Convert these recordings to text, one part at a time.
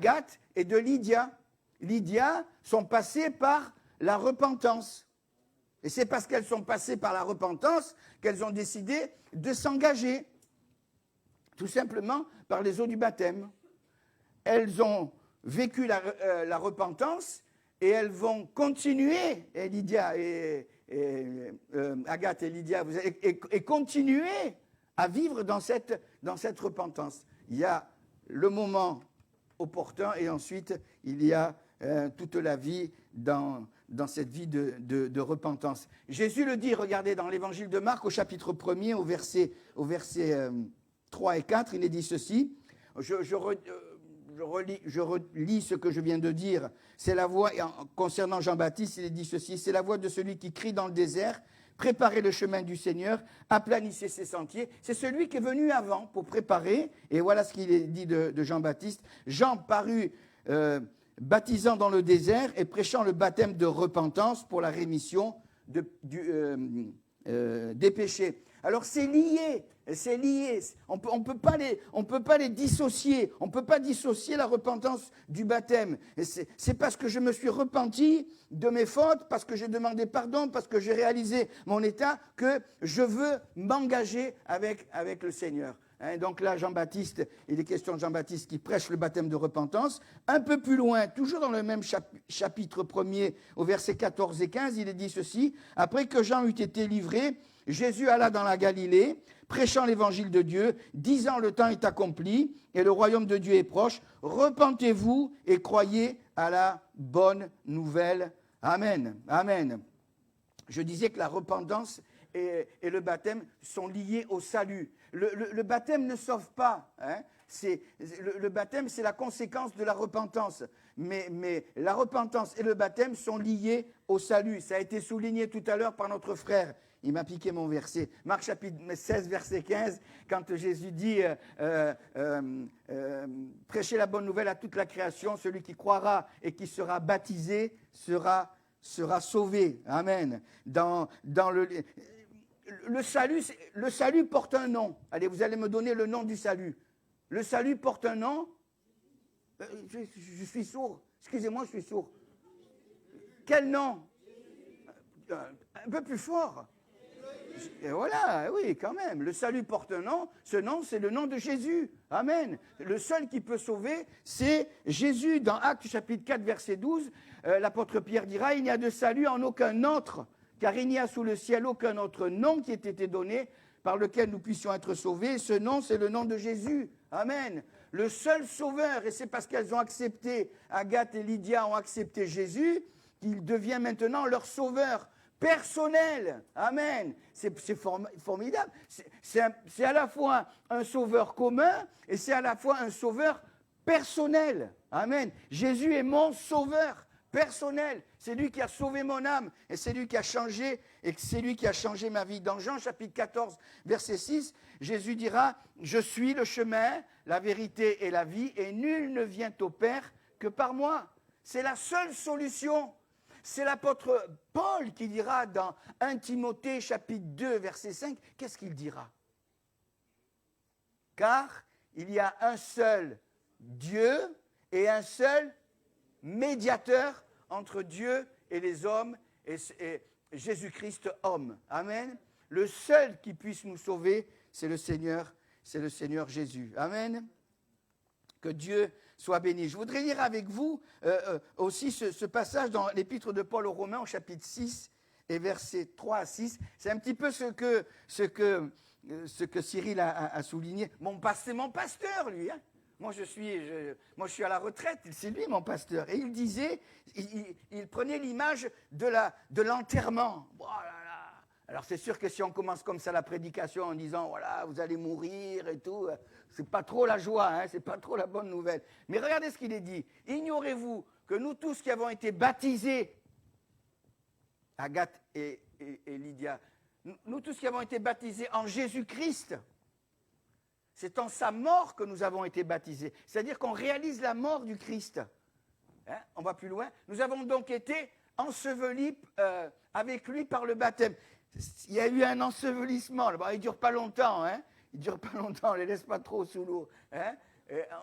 d'Agathe et de Lydia. Lydia sont passées par la repentance. Et c'est parce qu'elles sont passées par la repentance qu'elles ont décidé de s'engager, tout simplement par les eaux du baptême. Elles ont vécu la repentance et elles vont continuer, et Lydia Agathe et Lydia, et continuer à vivre dans cette repentance. Il y a le moment opportun et ensuite il y a toute la vie dans cette vie de repentance. Jésus le dit, regardez dans l'évangile de Marc au chapitre 1er, au verset 3 et 4, il est dit ceci, je relis ce que je viens de dire, c'est la voix, concernant Jean-Baptiste, il est dit ceci, c'est la voix de celui qui crie dans le désert, préparez le chemin du Seigneur, aplanissez ses sentiers. C'est celui qui est venu avant pour préparer, et voilà ce qu'il est dit de Jean-Baptiste. Jean parut baptisant dans le désert et prêchant le baptême de repentance pour la rémission des péchés. Alors c'est lié. On peut pas les dissocier. On ne peut pas dissocier la repentance du baptême. Et c'est parce que je me suis repenti de mes fautes, parce que j'ai demandé pardon, parce que j'ai réalisé mon état, que je veux m'engager avec le Seigneur. Donc là, Jean-Baptiste, il est question de Jean-Baptiste qui prêche le baptême de repentance. Un peu plus loin, toujours dans le même chapitre 1er, au verset 14 et 15, il est dit ceci. Après que Jean eut été livré, Jésus alla dans la Galilée, prêchant l'évangile de Dieu, disant le temps est accompli et le royaume de Dieu est proche. Repentez-vous et croyez à la bonne nouvelle. Amen. Amen. Je disais que la repentance et le baptême sont liés au salut. Le baptême ne sauve pas. Le baptême, c'est la conséquence de la repentance. Mais la repentance et le baptême sont liés au salut. Ça a été souligné tout à l'heure par notre frère. Il m'a piqué mon verset. Marc chapitre 16, verset 15, quand Jésus dit prêchez la bonne nouvelle à toute la création, celui qui croira et qui sera baptisé sera sauvé. Amen. Dans le salut porte un nom. Allez, vous allez me donner le nom du salut. Le salut porte un nom. Je suis sourd. Excusez-moi, je suis sourd. Quel nom? Un peu plus fort. Et voilà, oui, quand même. Le salut porte un nom. Ce nom, c'est le nom de Jésus. Amen. Le seul qui peut sauver, c'est Jésus. Dans Actes chapitre 4, verset 12, l'apôtre Pierre dira, il n'y a de salut en aucun autre, car il n'y a sous le ciel aucun autre nom qui ait été donné par lequel nous puissions être sauvés. Ce nom, c'est le nom de Jésus. Amen. Le seul sauveur, et c'est parce qu'elles ont accepté, Agathe et Lydia ont accepté Jésus, qu'il devient maintenant leur sauveur personnel. Amen. C'est formidable. C'est à la fois un sauveur commun et c'est à la fois un sauveur personnel. Amen. Jésus est mon sauveur personnel. C'est lui qui a sauvé mon âme et c'est lui qui a changé ma vie. Dans Jean chapitre 14, verset 6, Jésus dira, je suis le chemin, la vérité et la vie et nul ne vient au Père que par moi. C'est la seule solution. C'est l'apôtre Paul qui dira dans 1 Timothée chapitre 2 verset 5, qu'est-ce qu'il dira? Car il y a un seul Dieu et un seul médiateur entre Dieu et les hommes et Jésus-Christ homme. Amen. Le seul qui puisse nous sauver, c'est le Seigneur Jésus. Amen. Que Dieu soit béni. Je voudrais lire avec vous aussi ce passage dans l'épître de Paul aux Romains au chapitre 6 et versets 3 à 6. C'est un petit peu ce que Cyril a souligné. C'est mon pasteur, lui. Hein. Moi, je suis à la retraite, c'est lui mon pasteur. Et il disait, il prenait l'image de l'enterrement. Oh là là. Alors c'est sûr que si on commence comme ça la prédication en disant, voilà, vous allez mourir et tout, c'est pas trop la joie, hein, c'est pas trop la bonne nouvelle. Mais regardez ce qu'il est dit. Ignorez-vous que nous tous qui avons été baptisés, Agathe et Lydia, nous tous qui avons été baptisés en Jésus-Christ, c'est en sa mort que nous avons été baptisés. C'est-à-dire qu'on réalise la mort du Christ. Hein, on va plus loin. Nous avons donc été ensevelis avec lui par le baptême. Il y a eu un ensevelissement. Il ne dure pas longtemps. Hein, il ne dure pas longtemps. On ne les laisse pas trop sous l'eau. Hein,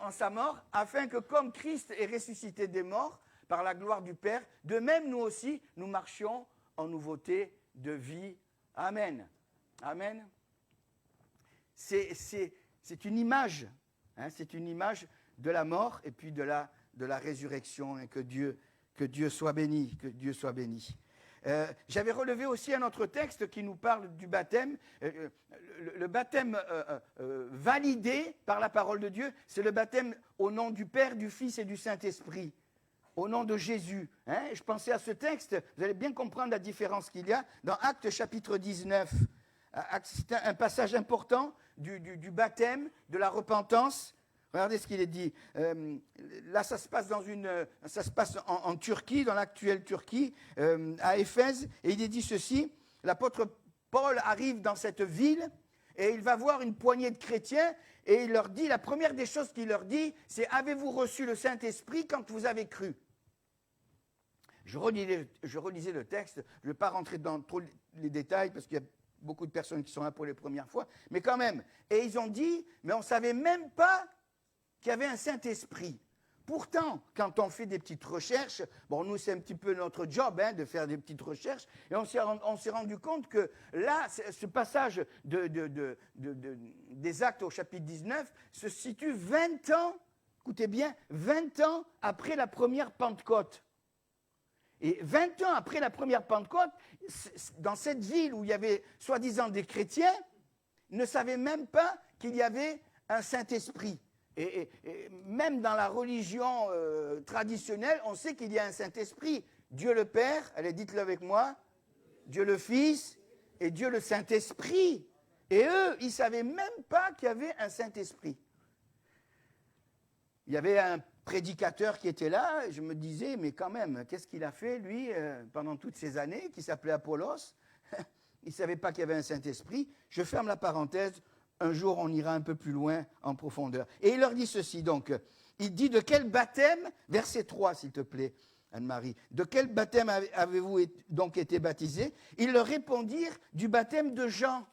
en sa mort, afin que comme Christ est ressuscité des morts par la gloire du Père, de même nous aussi, nous marchions en nouveauté de vie. Amen. Amen. C'est une image, hein, c'est une image de la mort et puis de la résurrection, et que Dieu soit béni, que Dieu soit béni. J'avais relevé aussi un autre texte qui nous parle du baptême. Le baptême validé par la parole de Dieu, c'est le baptême au nom du Père, du Fils et du Saint-Esprit, au nom de Jésus. Hein, je pensais à ce texte, vous allez bien comprendre la différence qu'il y a dans Actes chapitre 19. C'est un passage important du baptême, de la repentance. Regardez ce qu'il est dit. Là, ça se passe en Turquie, dans l'actuelle Turquie, à Éphèse. Et il est dit ceci. L'apôtre Paul arrive dans cette ville et il va voir une poignée de chrétiens et il leur dit, la première des choses qu'il leur dit, c'est « Avez-vous reçu le Saint-Esprit quand vous avez cru ?» Je relisais le texte. Je ne vais pas rentrer dans trop les détails parce qu'il y a beaucoup de personnes qui sont là pour les premières fois. Mais quand même. Et ils ont dit, mais on ne savait même pas qu'il y avait un Saint-Esprit. Pourtant, quand on fait des petites recherches, bon, nous, c'est un petit peu notre job, hein, de faire des petites recherches, et on s'est rendu compte que là, ce passage des Actes au chapitre 19 se situe 20 ans, écoutez bien, 20 ans après la première Pentecôte. Et 20 ans après la première Pentecôte, dans cette ville où il y avait soi-disant des chrétiens, ils ne savaient même pas qu'il y avait un Saint-Esprit. Et même dans la religion traditionnelle, on sait qu'il y a un Saint-Esprit. Dieu le Père, allez, dites-le avec moi, Dieu le Fils et Dieu le Saint-Esprit. Et eux, ils ne savaient même pas qu'il y avait un Saint-Esprit. Il y avait un prédicateur qui était là, et je me disais, mais quand même, qu'est-ce qu'il a fait, lui, pendant toutes ces années, qui s'appelait Apollos? Il ne savait pas qu'il y avait un Saint-Esprit. Je ferme la parenthèse. Un jour, on ira un peu plus loin, en profondeur. Et il leur dit ceci, donc. Il dit, de quel baptême, verset 3, s'il te plaît, Anne-Marie, de quel baptême avez-vous donc été baptisés? Ils leur répondirent, du baptême de Jean.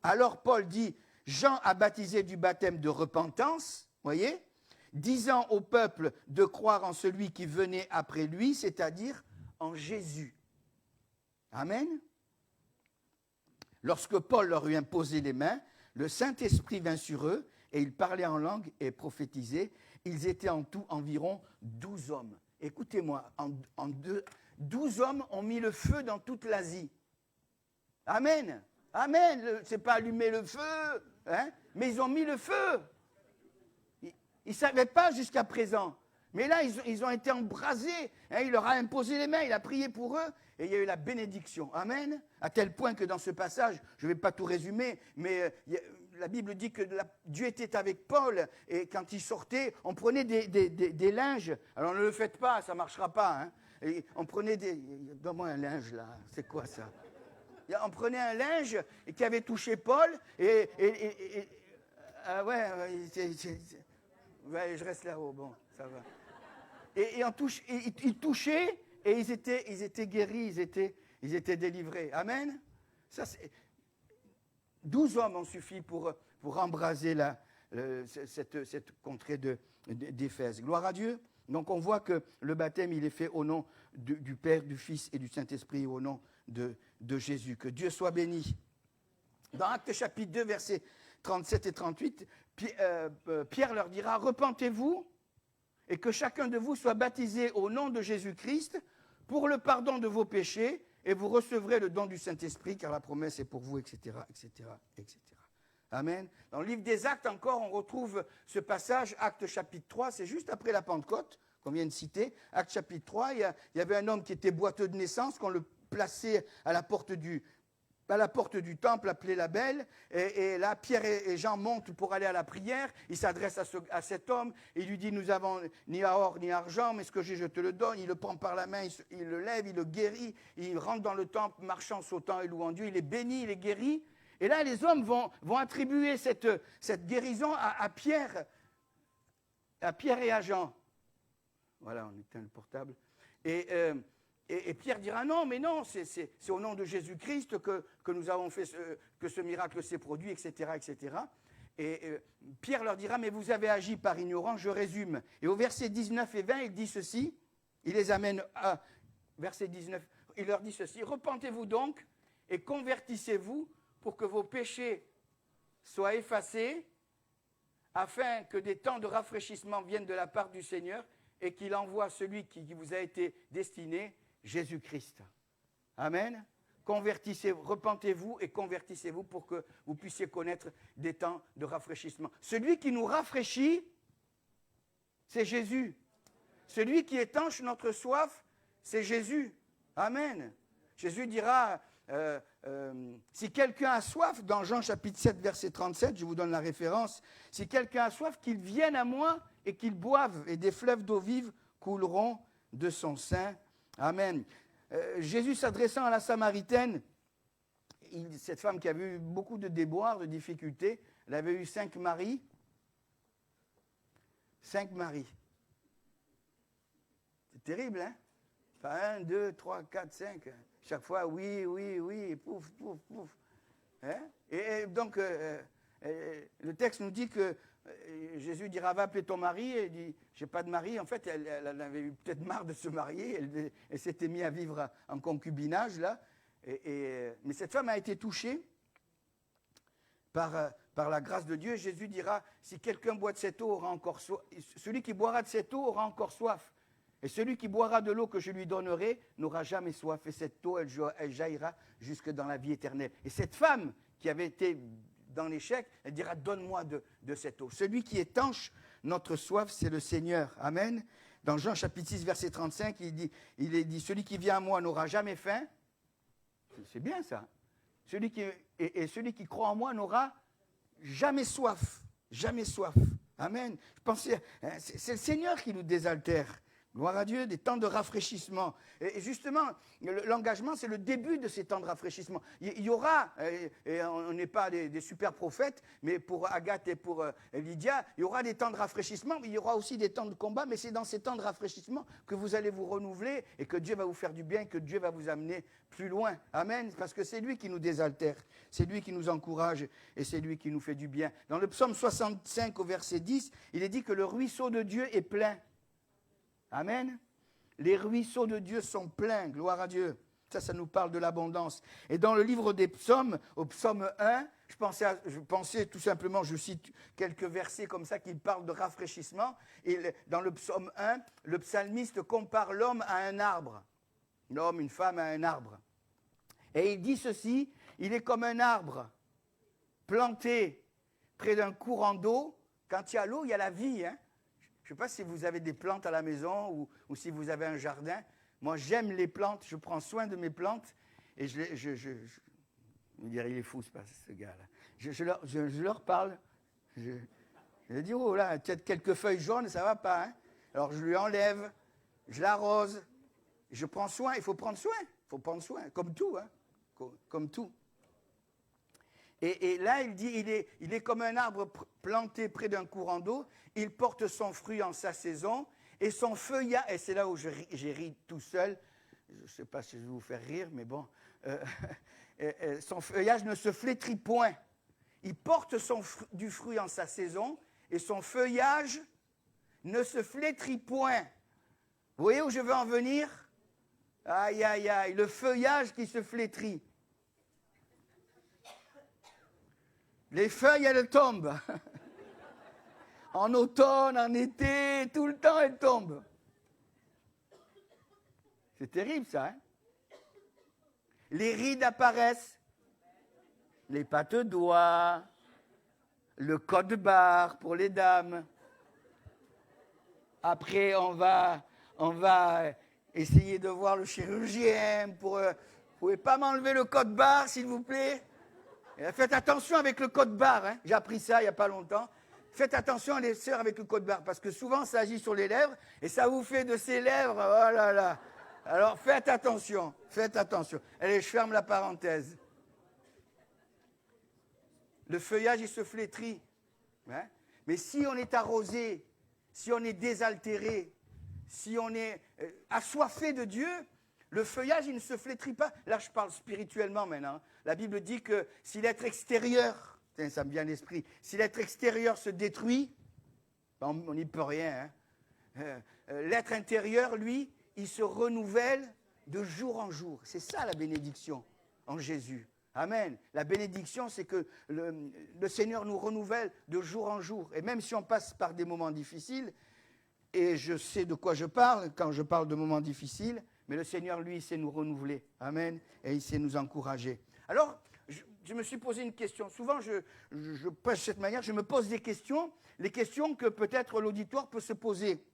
Alors Paul dit, Jean a baptisé du baptême de repentance, voyez, disant au peuple de croire en celui qui venait après lui, c'est-à-dire en Jésus. Amen. Lorsque Paul leur eut imposé les mains, le Saint-Esprit vint sur eux, et ils parlaient en langue et prophétisaient. Ils étaient en tout environ 12 hommes. Écoutez-moi, 12 hommes ont mis le feu dans toute l'Asie. Amen. Amen. C'est pas allumer le feu, hein, mais ils ont mis le feu. Ils ne savaient pas jusqu'à présent. Mais là, ils ont été embrasés. Hein, il leur a imposé les mains, il a prié pour eux, et il y a eu la bénédiction. Amen. À tel point que dans ce passage, je ne vais pas tout résumer, mais la Bible dit que Dieu était avec Paul, et quand il sortait, on prenait des linges. Alors ne le faites pas, ça ne marchera pas. Hein. Et on prenait donne-moi un linge là, c'est quoi ça? On prenait un linge qui avait touché Paul, ouais, je reste là-haut, bon, ça va. Et ils touchaient, et ils étaient guéris, ils étaient délivrés. Amen. Ça, 12 hommes ont suffi pour embraser cette contrée d'Éphèse. Gloire à Dieu. Donc on voit que le baptême, il est fait au nom du Père, du Fils et du Saint-Esprit, au nom de Jésus. Que Dieu soit béni. Dans Actes chapitre 2, versets 37 et 38, Pierre leur dira, « Repentez-vous et que chacun de vous soit baptisé au nom de Jésus-Christ pour le pardon de vos péchés, et vous recevrez le don du Saint-Esprit, car la promesse est pour vous, etc., etc., etc. » Amen. Dans le livre des Actes encore, on retrouve ce passage, Actes chapitre 3, c'est juste après la Pentecôte, qu'on vient de citer. Actes chapitre 3, il y avait un homme qui était boiteux de naissance, qu'on le plaçait à la porte du temple, appelé la Belle, et là, Pierre et Jean montent pour aller à la prière. Ils s'adressent à cet homme, et il lui dit, nous n'avons ni or ni argent, mais ce que j'ai, je te le donne. Il le prend par la main, il le lève, il le guérit, il rentre dans le temple, marchant, sautant et louant Dieu. Il est béni, il est guéri. Et là, les hommes vont attribuer cette guérison à Pierre et à Jean. Voilà, on éteint le portable. Et Pierre dira non, mais non, c'est au nom de Jésus-Christ que nous avons fait que ce miracle s'est produit, etc., etc. Pierre leur dira, mais vous avez agi par ignorance, je résume. Et au verset 19 et 20, il dit ceci, il les amène à verset 19, il leur dit ceci, repentez-vous donc et convertissez-vous pour que vos péchés soient effacés, afin que des temps de rafraîchissement viennent de la part du Seigneur et qu'il envoie celui qui vous a été destiné, Jésus-Christ. Amen. Repentez-vous et convertissez-vous pour que vous puissiez connaître des temps de rafraîchissement. Celui qui nous rafraîchit, c'est Jésus. Celui qui étanche notre soif, c'est Jésus. Amen. Jésus dira, si quelqu'un a soif, dans Jean chapitre 7, verset 37, je vous donne la référence, si quelqu'un a soif, qu'il vienne à moi et qu'il boive, et des fleuves d'eau vive couleront de son sein. Amen. Jésus s'adressant à la Samaritaine, cette femme qui avait eu beaucoup de déboires, de difficultés, elle avait eu 5 maris. 5 maris. C'est terrible, hein? Enfin, 1, 2, 3, 4, 5. Chaque fois, oui, oui, oui, pouf, pouf, pouf. Hein? Et donc, le texte nous dit que Jésus dira, va appeler ton mari. Et il dit, j'ai pas de mari. En fait, elle avait eu peut-être marre de se marier. Elle s'était mise à vivre en concubinage, là. Mais cette femme a été touchée par la grâce de Dieu. Jésus dira, si quelqu'un boit de cette eau, aura encore soif. Celui qui boira de cette eau aura encore soif. Et celui qui boira de l'eau que je lui donnerai n'aura jamais soif. Et cette eau, elle jaillira jusque dans la vie éternelle. Et cette femme qui avait été dans l'échec, elle dira, donne-moi de cette eau. Celui qui étanche notre soif, c'est le Seigneur. Amen. Dans Jean chapitre 6, verset 35, il est dit, celui qui vient à moi n'aura jamais faim. C'est bien ça. Celui qui croit en moi n'aura jamais soif. Jamais soif. Amen. Je pensais, c'est le Seigneur qui nous désaltère. Gloire à Dieu, des temps de rafraîchissement. Et justement, l'engagement, c'est le début de ces temps de rafraîchissement. Il y aura, et on n'est pas des super prophètes, mais pour Agathe et pour Lydia, il y aura des temps de rafraîchissement, mais il y aura aussi des temps de combat, mais c'est dans ces temps de rafraîchissement que vous allez vous renouveler et que Dieu va vous faire du bien, que Dieu va vous amener plus loin. Amen. Parce que c'est lui qui nous désaltère, c'est lui qui nous encourage et c'est lui qui nous fait du bien. Dans le psaume 65 au verset 10, il est dit que le ruisseau de Dieu est plein. Amen. Les ruisseaux de Dieu sont pleins, gloire à Dieu. Ça nous parle de l'abondance. Et dans le livre des psaumes, au psaume 1, je pensais tout simplement, je cite quelques versets comme ça qui parlent de rafraîchissement. Et dans le psaume 1, le psalmiste compare l'homme à un arbre. L'homme, une femme à un arbre. Et il dit ceci, il est comme un arbre planté près d'un courant d'eau. Quand il y a l'eau, il y a la vie, hein. Je ne sais pas si vous avez des plantes à la maison ou si vous avez un jardin. Moi, j'aime les plantes, je prends soin de mes plantes. Et je me dirais, il est fou, ce gars-là. Je leur parle. Je dis, oh là, peut-être quelques feuilles jaunes, ça ne va pas. Hein. Alors, je lui enlève, je l'arrose, je prends soin. Il faut prendre soin, comme tout. Hein, comme tout. Et là, il dit, il est comme un arbre planté près d'un courant d'eau, il porte son fruit en sa saison, et son feuillage, et c'est là où j'ai ri tout seul, je ne sais pas si je vais vous faire rire, mais bon, son feuillage ne se flétrit point. Il porte du fruit en sa saison, et son feuillage ne se flétrit point. Vous voyez où je veux en venir? Aïe, aïe, aïe, le feuillage qui se flétrit. Les feuilles, elles tombent. En automne, en été, tout le temps, elles tombent. C'est terrible, ça. Hein? Les rides apparaissent. Les pattes d'oie. Le code-barre pour les dames. Après, on va essayer de voir le chirurgien pour... Vous ne pouvez pas m'enlever le code-barre, s'il vous plaît? Et faites attention avec le code-barre, hein. J'ai appris ça il n'y a pas longtemps. Faites attention, les sœurs, avec le code-barre, parce que souvent, ça agit sur les lèvres, et ça vous fait de ces lèvres, oh là là. Alors, faites attention, faites attention. Allez, je ferme la parenthèse. Le feuillage, il se flétrit. Hein. Mais si on est arrosé, si on est désaltéré, si on est assoiffé de Dieu, le feuillage, il ne se flétrit pas. Là, je parle spirituellement maintenant. La Bible dit que si l'être extérieur Tiens, ça me vient à l'esprit. Si l'être extérieur se détruit, on n'y peut rien. Hein. L'être intérieur, lui, il se renouvelle de jour en jour. C'est ça la bénédiction en Jésus. Amen. La bénédiction, c'est que le Seigneur nous renouvelle de jour en jour. Et même si on passe par des moments difficiles, et je sais de quoi je parle quand je parle de moments difficiles, mais le Seigneur, lui, il sait nous renouveler. Amen. Et il sait nous encourager. Alors, je me suis posé une question. Souvent, je prêche de cette manière, je me pose des questions, les questions que peut-être l'auditoire peut se poser.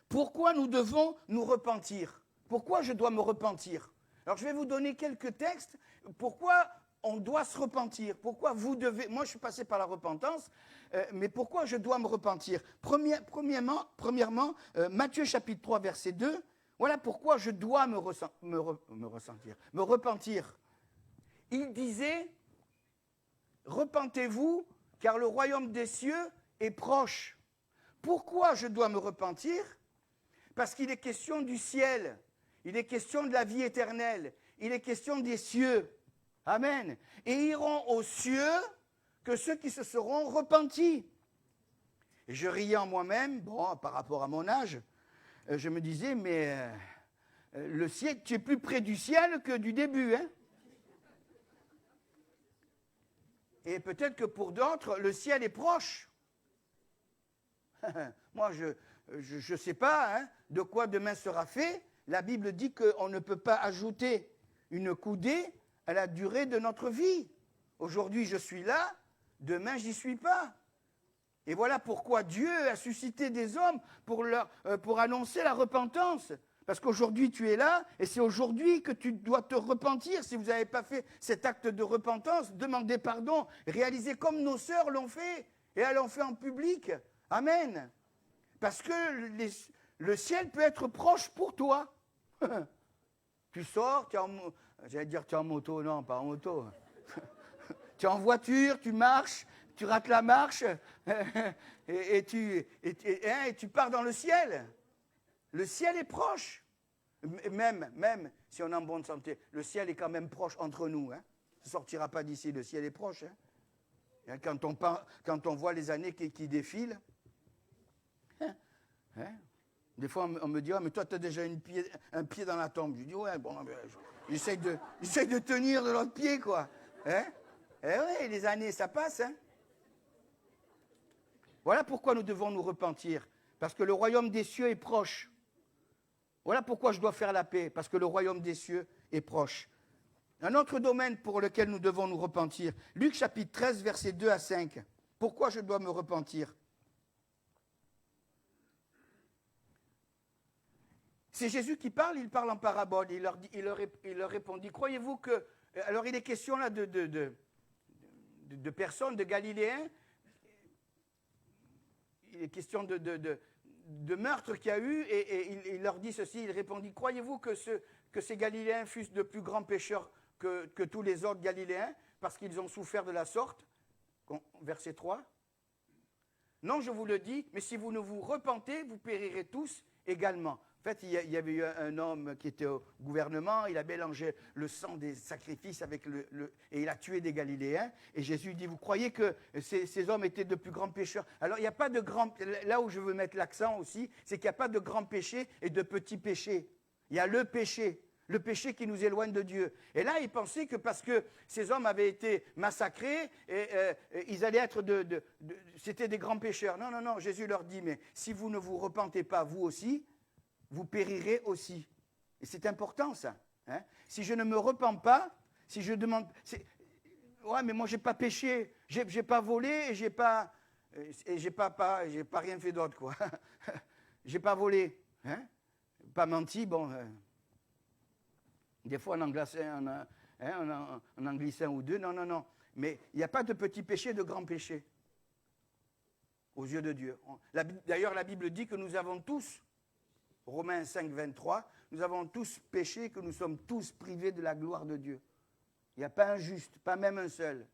Pourquoi nous devons nous repentir? Pourquoi je dois me repentir? Alors, je vais vous donner quelques textes. Pourquoi on doit se repentir? Pourquoi vous devez... Moi, je suis passé par la repentance, mais pourquoi je dois me repentir? Premièrement, Matthieu chapitre 3, verset 2. Voilà pourquoi je dois me repentir. Il disait, repentez-vous, car le royaume des cieux est proche. Pourquoi je dois me repentir? Parce qu'il est question du ciel, il est question de la vie éternelle, il est question des cieux. Amen. Et iront aux cieux que ceux qui se seront repentis. Et je riais en moi-même, par rapport à mon âge, je me disais, mais le ciel, tu es plus près du ciel que du début, hein? Et peut-être que pour d'autres, le ciel est proche. Moi, je ne sais pas hein, de quoi demain sera fait. La Bible dit qu'on ne peut pas ajouter une coudée à la durée de notre vie. Aujourd'hui, je suis là, demain, je n'y suis pas. Et voilà pourquoi Dieu a suscité des hommes pour annoncer la repentance. Parce qu'aujourd'hui, tu es là, et c'est aujourd'hui que tu dois te repentir. Si vous n'avez pas fait cet acte de repentance, demandez pardon, réalisez comme nos sœurs l'ont fait, et elles l'ont fait en public. Amen. Parce que le ciel peut être proche pour toi. Tu sors, tu es en moto, non, pas en moto. Tu es en voiture, tu marches, tu rates la marche, et tu pars dans le ciel. Le ciel est proche. Même si on est en bonne santé, le ciel est quand même proche entre nous. Hein. Ça ne sortira pas d'ici, le ciel est proche. Hein. Quand on voit les années qui défilent, hein. Des fois on me dit, mais toi tu as déjà un pied dans la tombe. Je dis, ouais, bon, j'essaie de tenir de l'autre pied, quoi. Hein. Eh oui, les années, ça passe. Hein. Voilà pourquoi nous devons nous repentir. Parce que le royaume des cieux est proche. Voilà pourquoi je dois faire la paix, parce que le royaume des cieux est proche. Un autre domaine pour lequel nous devons nous repentir, Luc chapitre 13, versets 2 à 5. Pourquoi je dois me repentir? C'est Jésus qui parle, il parle en parabole. Il leur répondit, croyez-vous que... Alors il est question là de personnes, de Galiléens. Il est question de meurtre qu'il y a eu, et il leur dit ceci, il répondit, croyez-vous que ces Galiléens fussent de plus grands pécheurs que tous les autres Galiléens, parce qu'ils ont souffert de la sorte? Verset 3. Non, je vous le dis, mais si vous ne vous repentez, vous périrez tous également. En fait, il y avait eu un homme qui était au gouvernement, il a mélangé le sang des sacrifices avec et il a tué des Galiléens. Et Jésus dit, vous croyez que ces hommes étaient de plus grands pécheurs? Alors, il n'y a pas de grand... Là où je veux mettre l'accent aussi, c'est qu'il n'y a pas de grands péchés et de petits péchés. Il y a le péché qui nous éloigne de Dieu. Et là, il pensait que parce que ces hommes avaient été massacrés, ils allaient être c'était des grands pécheurs. Non, non, non, Jésus leur dit, mais si vous ne vous repentez pas, vous aussi, vous périrez aussi. Et c'est important, ça. Hein? Si je ne me repens pas, si je demande... Ouais, mais moi, je n'ai pas péché, j'ai pas volé, et j'ai pas rien fait d'autre, quoi. J'ai pas volé, hein? Pas menti, bon... Des fois, on en glace on en glisse un ou deux. Non, non, non. Mais il n'y a pas de petits péchés, de grands péchés aux yeux de Dieu. D'ailleurs, la Bible dit que nous avons tous, Romains 5, 23, nous avons tous péché, que nous sommes tous privés de la gloire de Dieu. Il n'y a pas un juste, pas même un seul.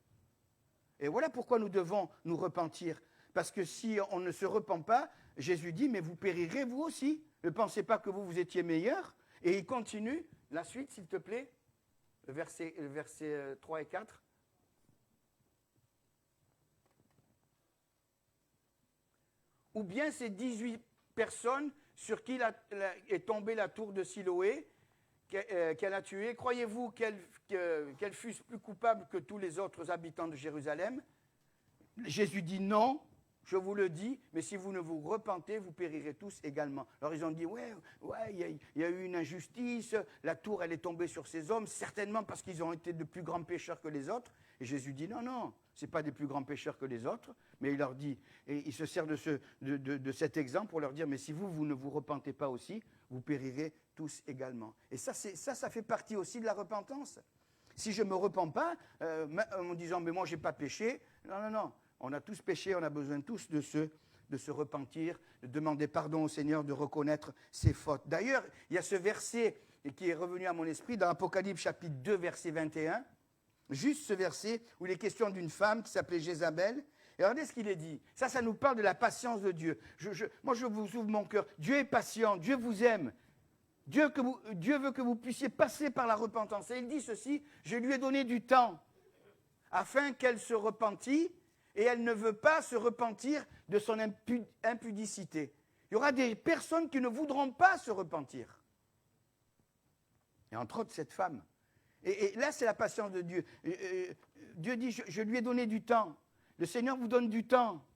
Et voilà pourquoi nous devons nous repentir. Parce que si on ne se repent pas, Jésus dit, mais vous périrez vous aussi. Ne pensez pas que vous étiez meilleurs. Et il continue, la suite s'il te plaît, le verset 3 et 4. ou bien ces 18 personnes sur qui est tombée la tour de Siloé, qu'elle a tué, croyez-vous qu'elle fût plus coupable que tous les autres habitants de Jérusalem? Jésus dit non, je vous le dis, mais si vous ne vous repentez, vous périrez tous également. Alors ils ont dit, ouais, il y a eu une injustice, la tour elle est tombée sur ces hommes, certainement parce qu'ils ont été de plus grands pécheurs que les autres. Et Jésus dit, non, ce n'est pas des plus grands pécheurs que les autres, mais il leur dit, et il se sert de cet exemple pour leur dire, mais si vous ne vous repentez pas aussi, vous périrez tous également. Et ça fait partie aussi de la repentance. Si je ne me repens pas, en disant, mais moi je n'ai pas péché, non. On a tous péché, on a besoin tous de se repentir, de demander pardon au Seigneur, de reconnaître ses fautes. D'ailleurs, il y a ce verset qui est revenu à mon esprit dans Apocalypse chapitre 2, verset 21, juste ce verset où il est question d'une femme qui s'appelait Jézabel. Et regardez ce qu'il est dit. Ça nous parle de la patience de Dieu. Moi, je vous ouvre mon cœur. Dieu est patient, Dieu vous aime. Dieu veut que vous puissiez passer par la repentance. Et il dit ceci, je lui ai donné du temps afin qu'elle se repentît, et elle ne veut pas se repentir de son impudicité. Il y aura des personnes qui ne voudront pas se repentir. Et entre autres, cette femme. Et là, c'est la patience de Dieu. Dieu dit, je lui ai donné du temps. Le Seigneur vous donne du temps.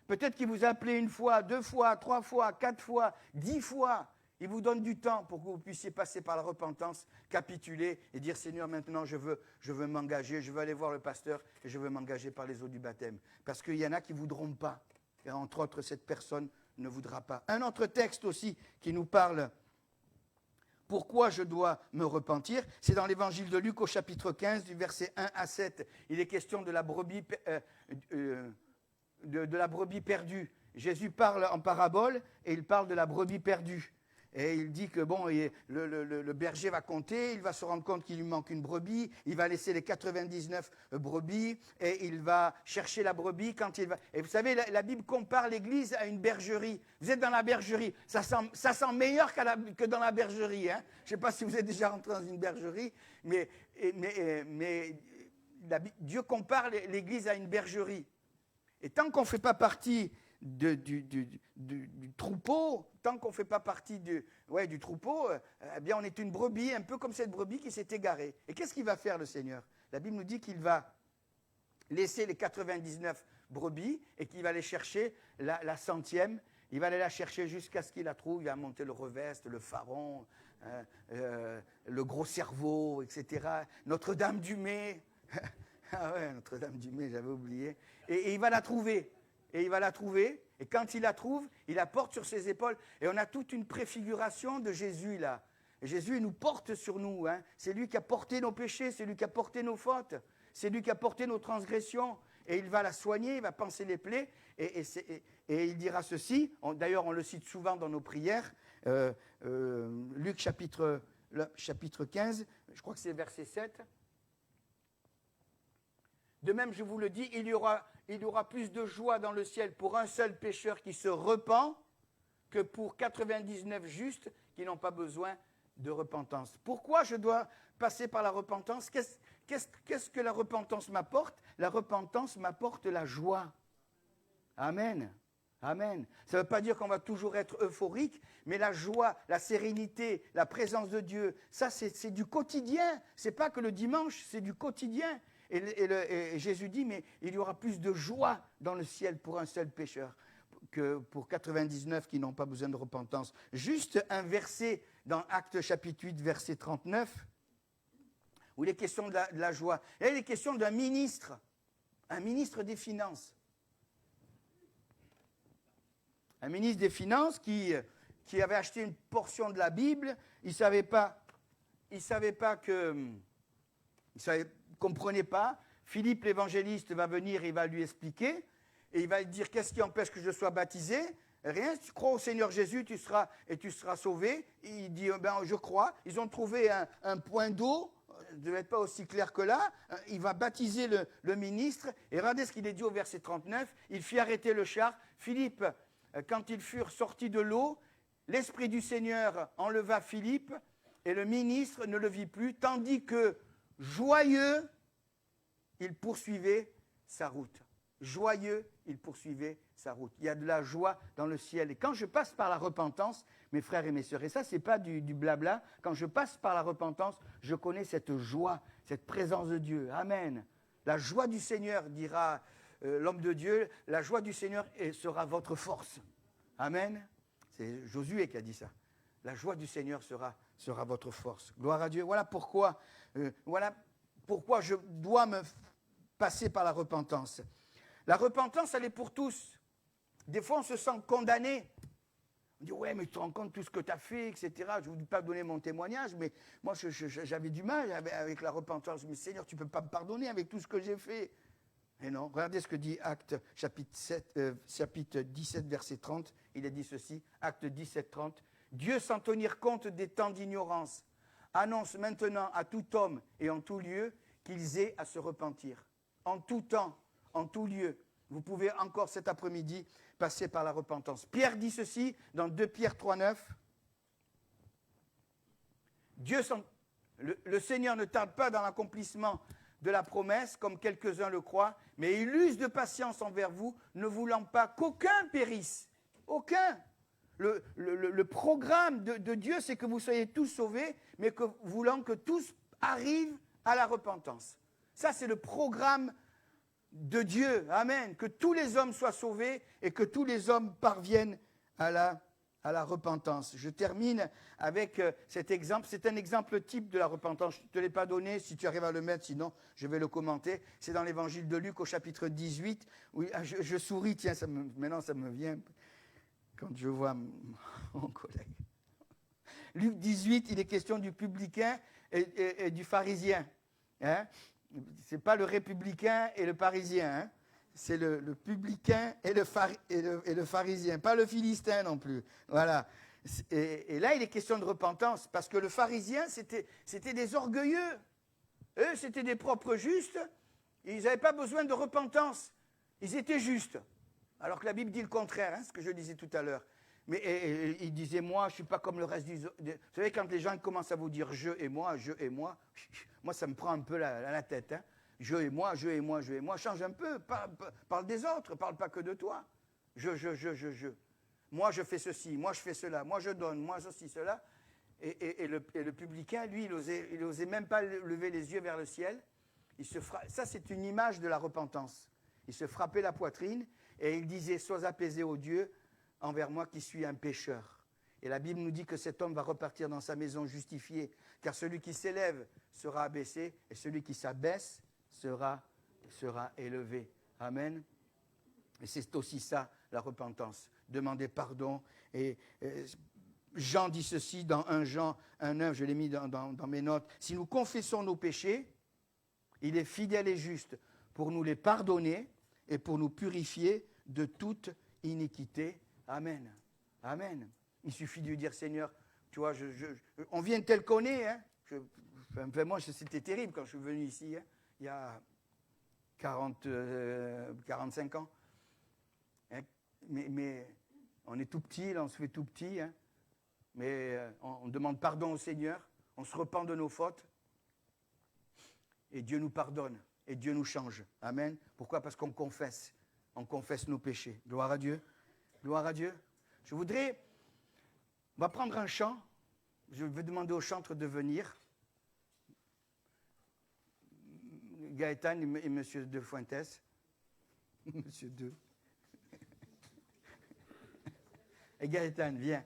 Peut-être qu'il vous a appelé 1 fois, 2 fois, 3 fois, 4 fois, 10 fois. Il vous donne du temps pour que vous puissiez passer par la repentance, capituler et dire, Seigneur, maintenant je veux m'engager, je veux aller voir le pasteur et je veux m'engager par les eaux du baptême. Parce qu'il y en a qui ne voudront pas. Et entre autres, cette personne ne voudra pas. Un autre texte aussi qui nous parle, pourquoi je dois me repentir, c'est dans l'évangile de Luc au chapitre 15, du verset 1 à 7. Il est question de la brebis, de la brebis perdue. Jésus parle en parabole et il parle de la brebis perdue. Et il dit que le berger va compter, il va se rendre compte qu'il lui manque une brebis, il va laisser les 99 brebis et il va chercher la brebis quand il va... Et vous savez, la Bible compare l'église à une bergerie. Vous êtes dans la bergerie, ça sent meilleur que dans la bergerie. Hein. Je ne sais pas si vous êtes déjà rentré dans une bergerie, mais Dieu compare l'église à une bergerie. Et tant qu'on ne fait pas partie du troupeau, tant qu'on ne fait pas partie du troupeau, eh bien on est une brebis, un peu comme cette brebis qui s'est égarée. Et qu'est-ce qu'il va faire le Seigneur? La Bible nous dit qu'il va laisser les 99 brebis et qu'il va aller chercher la 100e. Il va aller la chercher jusqu'à ce qu'il la trouve. Il va monter le reveste, le faron, le gros cerveau, etc. Notre-Dame du Mai. Ah ouais, Notre-Dame du Mai, j'avais oublié. Et il va la trouver. Et il va la trouver, et quand il la trouve, il la porte sur ses épaules. Et on a toute une préfiguration de Jésus là. Et Jésus, il nous porte sur nous. Hein. C'est lui qui a porté nos péchés, c'est lui qui a porté nos fautes, c'est lui qui a porté nos transgressions. Et il va la soigner, il va panser les plaies. Et il dira ceci, d'ailleurs on le cite souvent dans nos prières, Luc chapitre 15, je crois que c'est verset 7. De même, je vous le dis, il y aura plus de joie dans le ciel pour un seul pécheur qui se repent que pour 99 justes qui n'ont pas besoin de repentance. Pourquoi je dois passer par la repentance? Qu'est-ce que la repentance m'apporte? La repentance m'apporte la joie. Amen. Amen. Ça ne veut pas dire qu'on va toujours être euphorique, mais la joie, la sérénité, la présence de Dieu, ça c'est du quotidien. Ce n'est pas que le dimanche, c'est du quotidien. Et Jésus dit, mais il y aura plus de joie dans le ciel pour un seul pécheur que pour 99 qui n'ont pas besoin de repentance. Juste un verset dans Actes chapitre 8, verset 39, où il est question de la joie. Et il est question d'un ministre, un ministre des Finances. Un ministre des Finances qui avait acheté une portion de la Bible, il comprenait pas. Philippe l'évangéliste va venir, il va lui expliquer, et il va lui dire, qu'est-ce qui empêche que je sois baptisé? Rien, si tu crois au Seigneur Jésus, tu seras sauvé. Et il dit, je crois. Ils ont trouvé un point d'eau, ne devait être pas aussi clair que là. Il va baptiser le ministre, et regardez ce qu'il est dit au verset 39, il fit arrêter le char. Philippe, quand ils furent sortis de l'eau, l'Esprit du Seigneur enleva Philippe, et le ministre ne le vit plus, tandis que, joyeux, il poursuivait sa route. joyeux, il poursuivait sa route. Il y a de la joie dans le ciel. Et quand je passe par la repentance, mes frères et mes sœurs, et ça, ce n'est pas du blabla, quand je passe par la repentance, je connais cette joie, cette présence de Dieu. Amen. La joie du Seigneur, dira l'homme de Dieu, la joie du Seigneur sera votre force. Amen. C'est Josué qui a dit ça. La joie du Seigneur sera votre force. Gloire à Dieu. Voilà pourquoi je dois me passer par la repentance. La repentance, elle est pour tous. Des fois, on se sent condamné. On dit, ouais, mais tu te rends compte de tout ce que tu as fait, etc. Je ne vous dis pas donner mon témoignage, mais moi, j'avais du mal avec la repentance. Mais Seigneur, tu ne peux pas me pardonner avec tout ce que j'ai fait. Et non, regardez ce que dit Actes, chapitre 17, verset 30. Il a dit ceci, Actes 17, 30. Dieu, sans tenir compte des temps d'ignorance, annonce maintenant à tout homme et en tout lieu qu'ils aient à se repentir. En tout temps, en tout lieu. Vous pouvez encore cet après-midi passer par la repentance. Pierre dit ceci dans 2 Pierre 3, 9. Le Seigneur ne tarde pas dans l'accomplissement de la promesse, comme quelques-uns le croient, mais il use de patience envers vous, ne voulant pas qu'aucun périsse. Aucun. Le programme de Dieu, c'est que vous soyez tous sauvés, mais voulant que tous arrivent à la repentance. Ça, c'est le programme de Dieu. Amen. Que tous les hommes soient sauvés et que tous les hommes parviennent à la repentance. Je termine avec cet exemple. C'est un exemple type de la repentance. Je ne te l'ai pas donné, si tu arrives à le mettre, sinon je vais le commenter. C'est dans l'évangile de Luc au chapitre 18. Oui, je souris, tiens, maintenant ça me vient quand je vois mon collègue. Luc 18, il est question du publicain et du pharisien. Hein? Ce n'est pas le républicain et le parisien. Hein? C'est le publicain et le pharisien, pas le philistin non plus. Voilà. Et là, il est question de repentance, parce que le pharisien, c'était des orgueilleux. Eux, c'était des propres justes. Ils n'avaient pas besoin de repentance. Ils étaient justes. Alors que la Bible dit le contraire, hein, ce que je disais tout à l'heure. Mais il disait, moi, je ne suis pas comme le reste du... Vous savez, quand les gens commencent à vous dire je et moi, moi, ça me prend un peu la tête. Hein. Je et moi, je et moi, je et moi. Change un peu, parle des autres, parle pas que de toi. Je. Moi, je fais ceci, moi, je fais cela, moi, je donne, moi, ceci, cela. Et le publicain, lui, il n'osait même pas lever les yeux vers le ciel. Ça, c'est une image de la repentance. Il se frappait la poitrine et il disait, sois apaisé, ô Dieu, envers moi qui suis un pécheur. Et la Bible nous dit que cet homme va repartir dans sa maison justifié, car celui qui s'élève sera abaissé et celui qui s'abaisse sera élevé. Amen. Et c'est aussi ça, la repentance. Demander pardon. Et Jean dit ceci dans 1 Jean 1,9, je l'ai mis dans mes notes. Si nous confessons nos péchés, il est fidèle et juste pour nous les pardonner et pour nous purifier de toute iniquité. Amen. Amen. Il suffit de lui dire, Seigneur, tu vois, on vient tel qu'on est. Hein. Moi, c'était terrible quand je suis venu ici, hein, il y a 45 ans. Hein. Mais on est tout petit, là, on se fait tout petit. Hein. Mais on demande pardon au Seigneur, on se repent de nos fautes. Et Dieu nous pardonne, et Dieu nous change. Amen. Pourquoi? Parce qu'on confesse. On confesse nos péchés. Gloire à Dieu. Gloire à Dieu. On va prendre un chant. Je vais demander au chantre de venir. Gaëtan et M. De Fuentes. Monsieur De. Et Gaëtan, viens.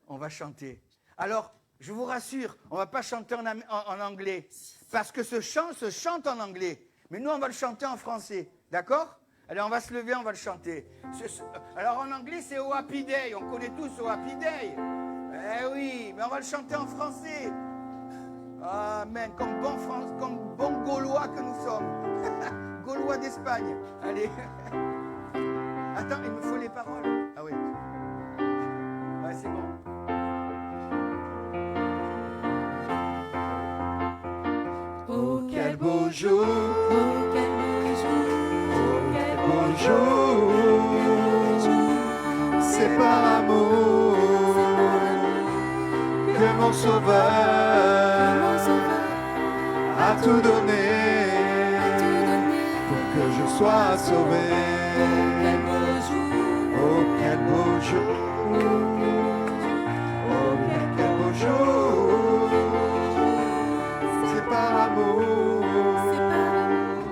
On va chanter. Alors, je vous rassure, on ne va pas chanter en anglais. Parce que ce chant se chante en anglais. Mais nous, on va le chanter en français. D'accord? Allez, on va se lever, on va le chanter. Alors, en anglais, c'est Oh Happy Day. On connaît tous Oh Happy Day. Eh oui, mais on va le chanter en français. Amen. Comme bon Gaulois que nous sommes. Gaulois d'Espagne. Allez. Attends, il me faut les paroles. Ah oui. Ouais, c'est bon. Oh, quel beau jour. Oh, quel beau jour. Oh, quel beau jour. C'est par amour que mon sauveur a tout donné pour que je sois sauvé. Quel beau jour, Oh, quel beau jour. Oh, quel beau jour. C'est par amour c'est par amour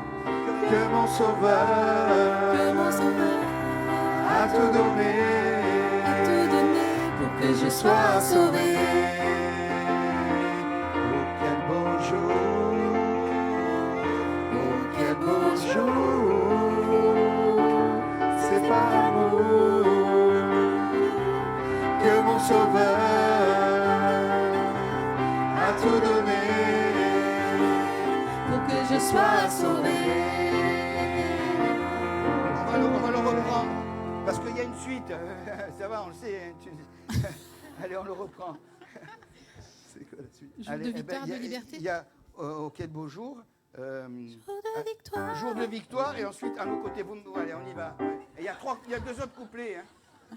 que mon sauveur que mon sauveur a tout donné. a tout donné pour que je sois sauvé. Oh, quel beau jour. Oh, quel beau jour. C'est par amour que mon sauveur a tout donné. Pour que je sois sauvé. On va le reprendre. Parce qu'il y a une suite. Ça va, on le sait. Hein, Allez, on le reprend. C'est quoi la suite? Jour de victoire, de liberté. Il y a au quel beau jour. Jour de victoire. Jour de victoire et ensuite à nos côtés. Allez, on y va. Et il y a deux autres couplets. Hein.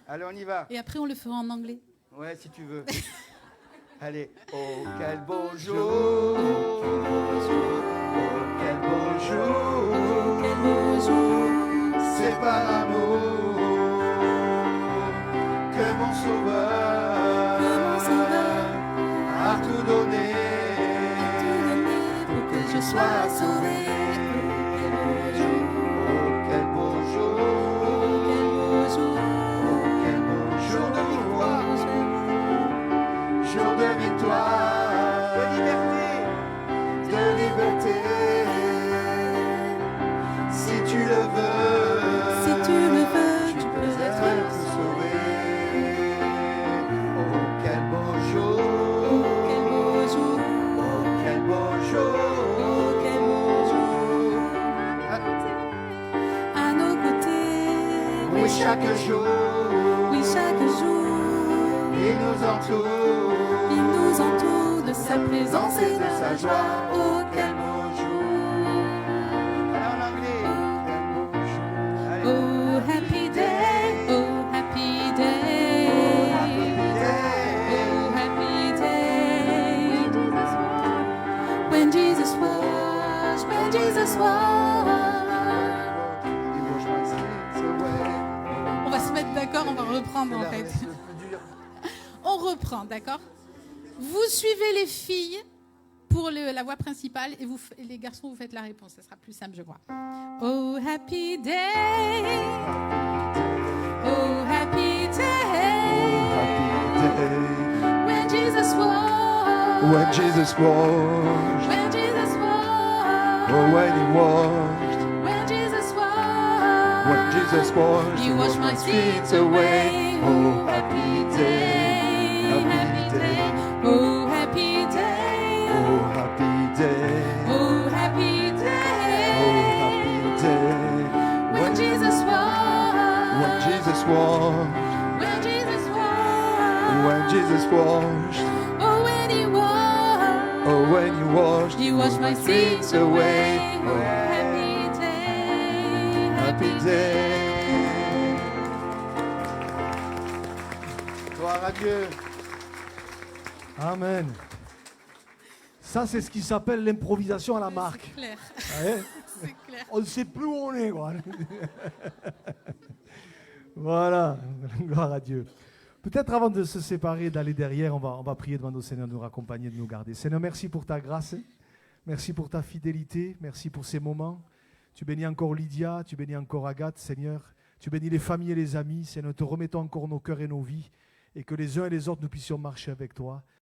Allez, on y va. Et après, on le fera en anglais. Ouais, si tu veux. Allez. Oh, quel beau jour. Oh, quel beau jour. Quel beau jour, C'est par amour que mon sauveur a tout donné. tout donné pour que je sois sauvé. Oh, quel beau jour. Quel beau jour, Oh, quel beau jour de victoire. Jour de victoire. De liberté. De liberté. Si tu le veux. si tu le veux, tu peux être être sauvé. Oh, quel beau jour. Quel beau jour, Oh, quel beau jour. quel beau jour. À nos côtés, Oui, chaque jour, oui, chaque jour, il nous entoure. il nous entoure de sa présence et de sa joie. Oh, Quel beau jour. Allez, en anglais. Quel beau jour. Allez. oh, happy day, oh, happy day, Happy day. oh, happy day. When Jesus was, when Jesus was. He washed my sins away. On va se mettre d'accord, on va reprendre en C'est fait. le plus dur. On reprend, d'accord? Vous suivez les filles pour la voix principale et les garçons, vous faites la réponse. Ça sera plus simple, je crois. Oh, happy day. Oh, happy day. Happy day. When Jesus was. When Jesus washed. When Jesus was. Oh, when he washed. When Jesus was. When Jesus washed. You wash my sins away. Oh, happy day. Happy day. Oh, happy day. Oh, happy day. Oh, happy day. Oh, happy day. When Jesus was. When Jesus washed. When Jesus was. When Jesus washed. Oh, when he was. Oh, when he washed. You washed my sins away. Oh, Happy day. happy day. Gloire à Dieu. Amen. Ça, c'est ce qui s'appelle l'improvisation à la marque. C'est clair. Ouais. C'est clair. On ne sait plus où on est, quoi. Voilà, gloire à Dieu. Peut-être avant de se séparer, d'aller derrière, on va prier devant nos Seigneur de nous raccompagner, de nous garder. Seigneur, merci pour ta grâce, merci pour ta fidélité, merci pour ces moments. Tu bénis encore Lydia, tu bénis encore Agathe, Seigneur. Tu bénis les familles et les amis. Seigneur, te remettons encore nos cœurs et nos vies et que les uns et les autres, nous puissions marcher avec toi.